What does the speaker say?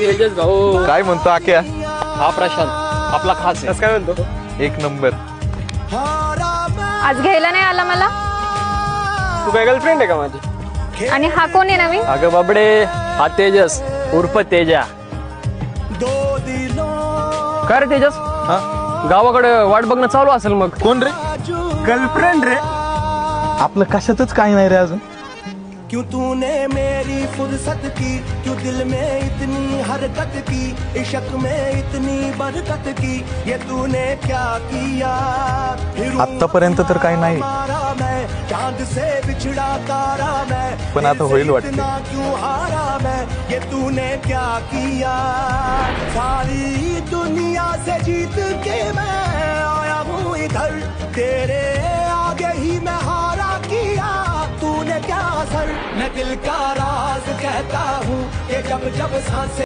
तेजस भाऊ. काय म्हणतो आक्या? हा प्रशांत आपला खास आहे. काय म्हणतो? एक नंबर. आज घ्यायला नाही आला मला. तू काय गर्लफ्रेंड आहे का माझी? आणि हा कोण आहे नवीन? अगं बाबडे, हा तेजस उर्फ तेजा. काय रे तेजस? हा? गावाकडे वाट बघणं चालू असेल मग. कोण रे? गर्लफ्रेंड रे. आपलं कशातच काही नाही रे अजून. क्यों तूने मेरी फुर्सत की, क्यों दिल में इतनी हरकत की, इश्क में इतनी बरकत की, ये तूने क्या किया? आतापर्यंत तर काही नाही. मैं चांद से बिछड़ा तारा मैं, पण आता होईल वाटते. क्यों हारा मैं, ये तूने क्या किया? सारी दुनिया से जीत के मैं आया हूँ इधर, तेरे आगे ही मैं हारा किया. तूने क्या असर, मैं दिल का राज कहता हूँ कि जब जब सांसें